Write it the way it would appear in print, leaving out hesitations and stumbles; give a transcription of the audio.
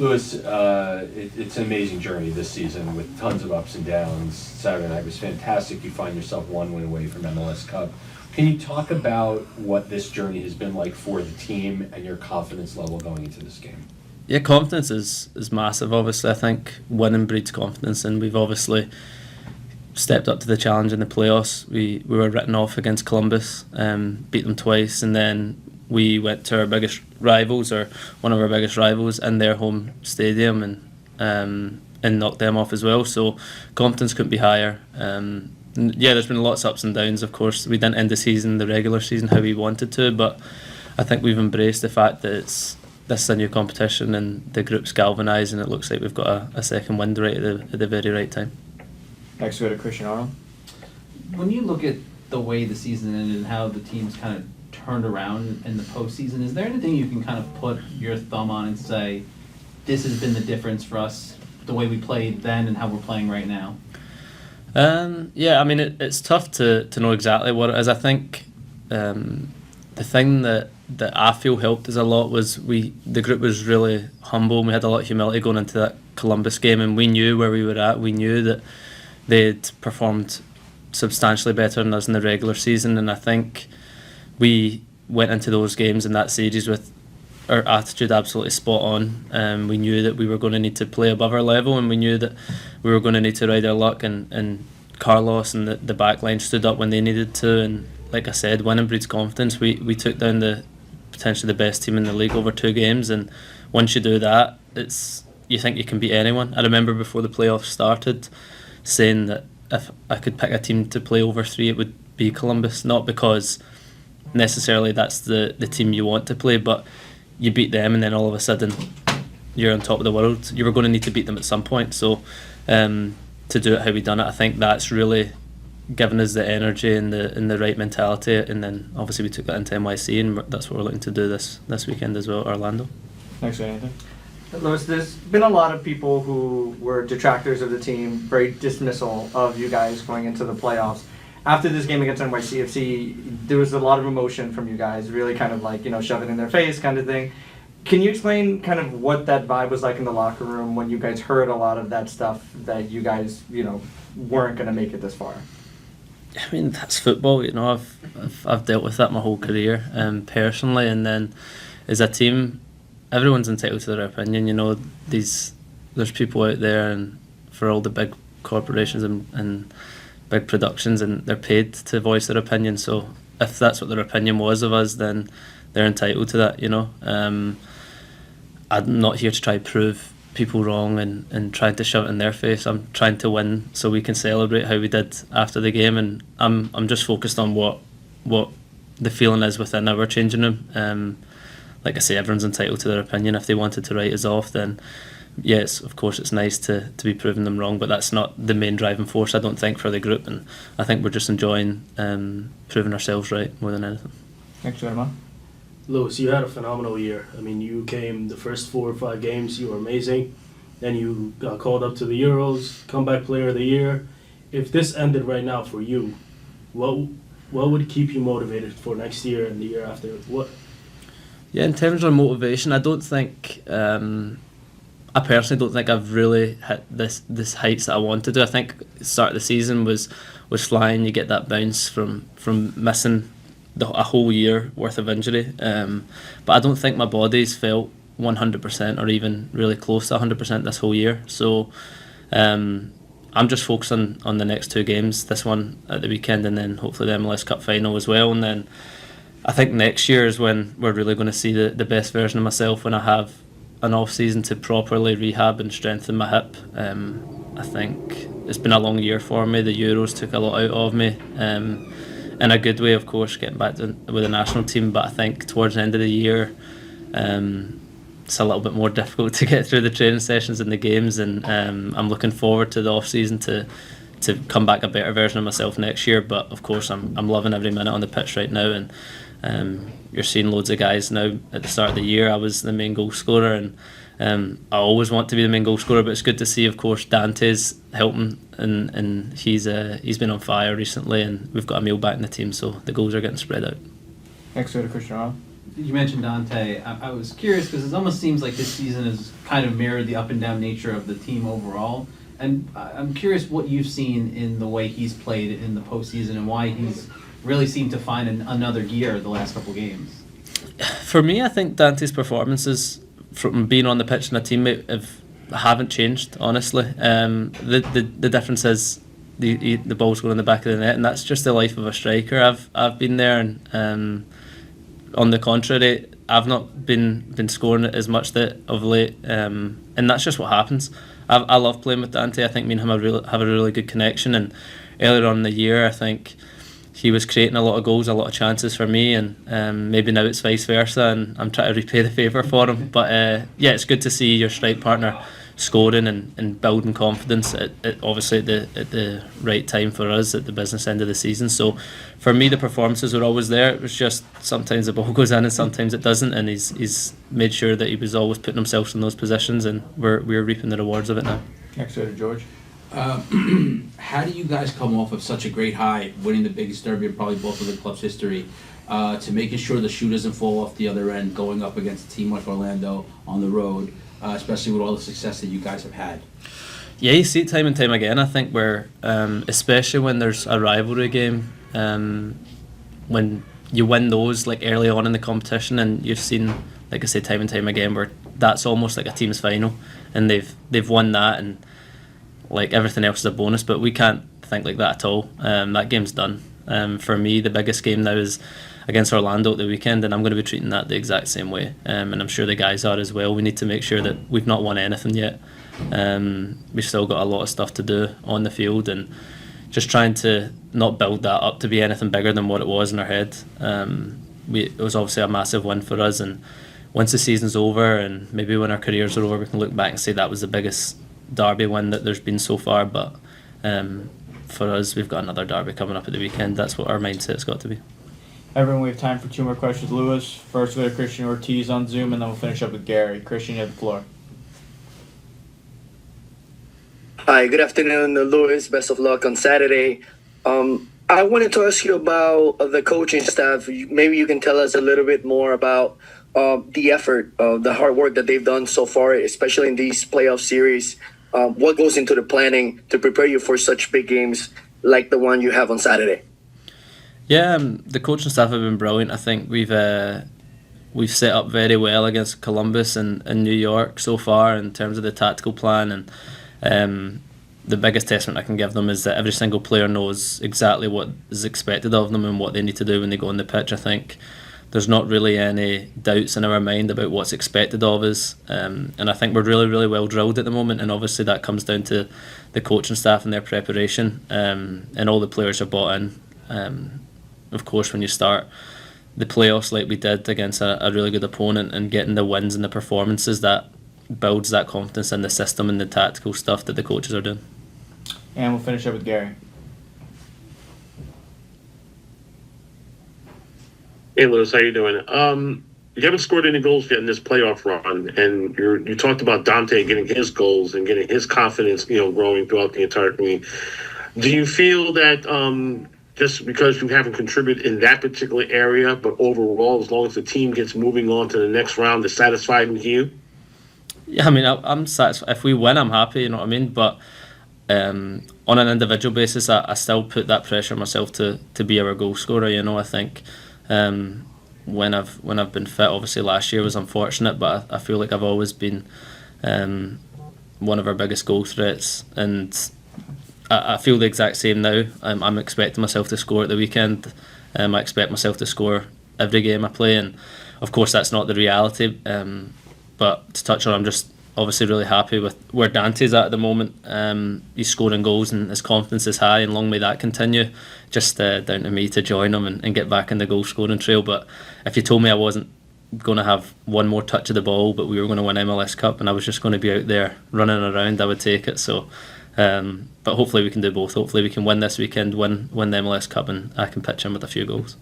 Lewis, it's an amazing journey this season with tons of ups and downs. Saturday night was fantastic. You find yourself one win away from MLS Cup. Can you talk about what this journey has been like for the team and your confidence level going into this game? Yeah, confidence is massive, obviously. I think winning breeds confidence, and we've obviously stepped up to the challenge in the playoffs. We were written off against Columbus, beat them twice, and then we went to our biggest rivals, or one of our biggest rivals, in their home stadium, and knocked them off as well. So confidence couldn't be higher. Yeah, there's been lots of ups and downs, of course. We didn't end the regular season how we wanted to, but I think we've embraced the fact that this is a new competition and the group's galvanised, and it looks like we've got a second wind right at the very right time. Next we go to Christian Arnold. When you look at the way the season ended and how the team's kind of turned around in the postseason, is there anything you can kind of put your thumb on and say, this has been the difference for us, the way we played then and how we're playing right now? Yeah, I mean, it's tough to know exactly what it is. I think the thing that I feel helped us a lot was the group was really humble, and we had a lot of humility going into that Columbus game, and we knew where we were at. We knew that they'd performed substantially better than us in the regular season, and I think we went into those games in that series with our attitude absolutely spot on. We knew that we were going to need to play above our level, and we knew that we were going to need to ride our luck, and Carlos and the back line stood up when they needed to, and like I said, winning breeds confidence. We took down potentially the best team in the league over 2 games, and once you do that, you think you can beat anyone. I remember before the playoffs started saying that if I could pick a team to play over 3, it would be Columbus, not because necessarily that's the team you want to play, but you beat them and then all of a sudden you're on top of the world. You were going to need to beat them at some point, so to do it how we done it, I think that's really given us the energy and the right mentality, and then obviously we took that into NYC, and that's what we're looking to do this weekend as well at Orlando. Next one, Anthony. Lewis, there's been a lot of people who were detractors of the team, very dismissal of you guys going into the playoffs. After this game against NYCFC, there was a lot of emotion from you guys, really kind of like, shove it in their face kind of thing. Can you explain kind of what that vibe was like in the locker room when you guys heard a lot of that stuff that you guys, weren't going to make it this far? I mean, that's football, I've dealt with that my whole career, personally, and then as a team, everyone's entitled to their opinion. There's people out there, and for all the big corporations and big productions, and they're paid to voice their opinion. So if that's what their opinion was of us, then they're entitled to that. I'm not here to try to prove people wrong and trying to shove it in their face. I'm trying to win so we can celebrate how we did after the game, and I'm just focused on what the feeling is within our changing room. Like I say, everyone's entitled to their opinion. If they wanted to write us off, then yes, of course it's nice to be proving them wrong, but that's not the main driving force, I don't think, for the group, and I think we're just enjoying proving ourselves right more than anything. Next one, Emma. Lewis, you had a phenomenal year. I mean, you came the first 4 or 5 games, you were amazing. Then you got called up to the Euros, comeback player of the year. If this ended right now for you, what would keep you motivated for next year and the year after? What? Yeah, in terms of motivation, I don't think I personally don't think I've really hit this heights that I want to do. I think the start of the season was flying. You get that bounce from missing a whole year worth of injury, but I don't think my body's felt 100% or even really close to 100% this whole year. So I'm just focusing on the next 2 games, this one at the weekend and then hopefully the MLS Cup final as well, and then I think next year is when we're really going to see the best version of myself, when I have an off season to properly rehab and strengthen my hip. I think it's been a long year for me. The Euros took a lot out of me, in a good way, of course, getting back with the national team, but I think towards the end of the year it's a little bit more difficult to get through the training sessions and the games, and I'm looking forward to the off season to come back a better version of myself next year. But of course I'm loving every minute on the pitch right now, and you're seeing loads of guys now. At the start of the year I was the main goal scorer, and I always want to be the main goal scorer, but it's good to see, of course, Dante's helping, and he's been on fire recently, and we've got Emil back in the team, so the goals are getting spread out. Next, go to Christian Arnold. you mentioned Dante. I was curious because it almost seems like this season has kind of mirrored the up and down nature of the team overall. And I'm curious what you've seen in the way he's played in the postseason and why he's really seemed to find another gear the last couple games. For me, I think Dante's performances from being on the pitch and a teammate haven't changed, honestly. The difference is the ball's going in the back of the net, and that's just the life of a striker. I've been there, and on the contrary, I've not been scoring as much of late, and that's just what happens. I love playing with Dante. I think me and him have a really good connection, and earlier on in the year, I think he was creating a lot of goals, a lot of chances for me, and maybe now it's vice versa, and I'm trying to repay the favour for him. But yeah, it's good to see your strike partner scoring and building confidence at obviously at the right time for us at the business end of the season. So for me, the performances were always there. It was just sometimes the ball goes in and sometimes it doesn't, and he's made sure that he was always putting himself in those positions, and we're reaping the rewards of it now. Next go to George. How do you guys come off of such a great high, winning the biggest derby in probably both of the club's history, to making sure the shoe doesn't fall off the other end, going up against a team like Orlando on the road, especially with all the success that you guys have had? Yeah, you see it time and time again. I think where, especially when there's a rivalry game, when you win those like early on in the competition, and you've seen, like I say, time and time again, where that's almost like a team's final, and they've won that, and like everything else is a bonus. But we can't think like that at all. That game's done. For me, the biggest game now is against Orlando at the weekend, and I'm going to be treating that the exact same way, and I'm sure the guys are as well. We need to make sure that we've not won anything yet. We've still got a lot of stuff to do on the field, and just trying to not build that up to be anything bigger than what it was in our head. It was obviously a massive win for us, and once the season's over and maybe when our careers are over, we can look back and say that was the biggest derby win that there's been so far. But for us, we've got another derby coming up at the weekend. That's what our mindset's got to be. Everyone, we have time for 2 more questions. Lewis, first go to Christian Ortiz on Zoom, and then we'll finish up with Gary. Christian, you have the floor. Hi, good afternoon, Louis. Best of luck on Saturday. I wanted to ask you about the coaching staff. Maybe you can tell us a little bit more about the effort, the hard work that they've done so far, especially in these playoff series. What goes into the planning to prepare you for such big games like the one you have on Saturday? Yeah, the coaching staff have been brilliant. I think we've set up very well against Columbus and New York so far in terms of the tactical plan, and the biggest testament I can give them is that every single player knows exactly what is expected of them and what they need to do when they go on the pitch. I think there's not really any doubts in our mind about what's expected of us, and I think we're really, really well drilled at the moment, and obviously that comes down to the coaching staff and their preparation, and all the players are bought in. Of course, when you start the playoffs like we did against a really good opponent and getting the wins and the performances, that builds that confidence in the system and the tactical stuff that the coaches are doing. And we'll finish up with Gary. Hey, Lewis, how you doing? You haven't scored any goals yet in this playoff run, and you talked about Dante getting his goals and getting his confidence, growing throughout the entire game. Do you feel that just because you haven't contributed in that particular area, but overall, as long as the team gets moving on to the next round, is satisfied with you? Yeah, I mean, I'm satisfied. If we win, I'm happy, you know what I mean? But on an individual basis, I still put that pressure on myself to be our goal scorer. I think when I've been fit, obviously last year was unfortunate, but I feel like I've always been one of our biggest goal threats, and I feel the exact same now. I'm expecting myself to score at the weekend. I expect myself to score every game I play, and of course that's not the reality. But to touch on, I'm just obviously really happy with where Dante's at the moment. He's scoring goals and his confidence is high, and long may that continue. Just down to me to join him and get back in the goal scoring trail. But if you told me I wasn't going to have one more touch of the ball, but we were going to win MLS Cup and I was just going to be out there running around, I would take it. So. But hopefully we can do both. Hopefully we can win this weekend, win the MLS Cup, and I can pitch in with a few goals.